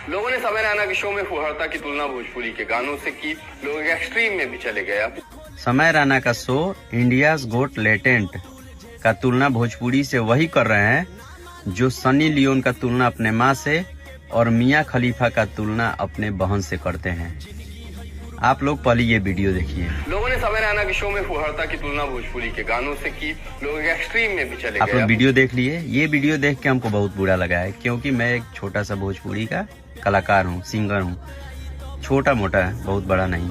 लोगों ने समय रैना के शो में फुहड़ता की तुलना भोजपुरी के गानों से की। लोग एक्सट्रीम में भी चले गए। समय रैना का शो इंडियाज गोट लेटेंट का तुलना भोजपुरी से वही कर रहे हैं जो सनी लियोन का तुलना अपने माँ से और मियां खलीफा का तुलना अपने बहन से करते हैं। आप लोग पहले ये वीडियो देखिए। लोगों ने समय रैना के शो में फुहड़ता की तुलना भोजपुरी के गानों से की। लोग एक्सट्रीम में भी चले गए। आप लोग वीडियो देख लिए। ये वीडियो देख के हमको बहुत बुरा लगा है, क्योंकि मैं एक छोटा सा भोजपुरी का कलाकार हूँ, सिंगर हूँ, छोटा मोटा, बहुत बड़ा नहीं।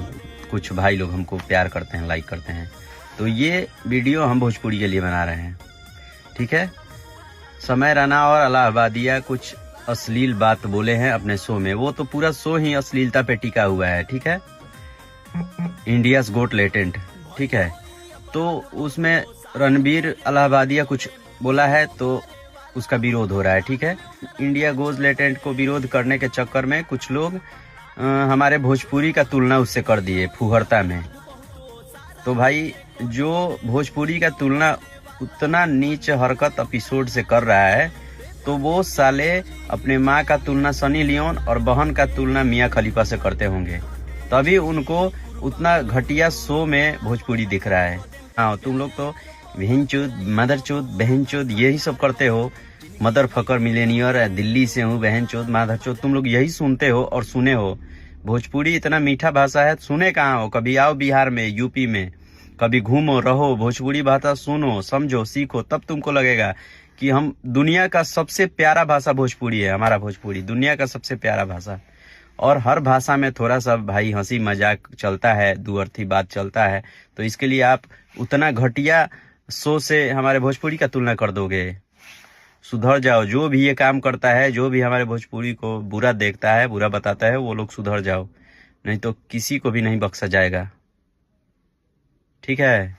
कुछ भाई लोग हमको प्यार करते हैं, लाइक करते हैं, तो ये वीडियो हम भोजपुरी के लिए बना रहे हैं, ठीक है। समय रैना और इलाहाबादिया कुछ अश्लील बात बोले हैं अपने शो में, वो तो पूरा शो ही अश्लीलता पे टिका हुआ है, ठीक है। इंडियाज गोट लेटेंट, ठीक है। तो उसमें रणबीर इलाहाबादिया कुछ बोला है तो उसका विरोध हो रहा है, ठीक है। इंडिया गोज लेटेंट को विरोध करने के चक्कर में कुछ लोग हमारे भोजपुरी का तुलना उससे कर दिए फुहड़ता में। तो भाई जो भोजपुरी का तुलना उतना नीच हरकत एपिसोड से कर रहा है, तो वो साले अपने माँ का तुलना सनी लियोन और बहन का तुलना मियां खलीफा से करते होंगे, तभी उनको उतना घटिया शो में भोजपुरी दिख रहा है। हाँ, तुम लोग तो बहनचोद, मदरचोद, बहनचोद यही सब करते हो। मदर फकर मिलेनियर, दिल्ली से हूँ, बहनचोद, माधरचोद, तुम लोग यही सुनते हो और सुने हो। भोजपुरी इतना मीठा भाषा है, सुने कहाँ हो? कभी आओ बिहार में, यूपी में, कभी घूमो, रहो, भोजपुरी भाषा सुनो, समझो, सीखो, तब तुमको लगेगा कि हम दुनिया का सबसे प्यारा भाषा भोजपुरी है। हमारा भोजपुरी दुनिया का सबसे प्यारा भाषा। और हर भाषा में थोड़ा सा भाई हंसी मजाक चलता है, दुअर्थी बात चलता है, तो इसके लिए आप उतना घटिया शो से हमारे भोजपुरी का तुलना कर दोगे। सुधर जाओ। जो भी ये काम करता है, जो भी हमारे भोजपुरी को बुरा देखता है, बुरा बताता है, वो लोग सुधर जाओ, नहीं तो किसी को भी नहीं बख्शा जाएगा, ठीक है।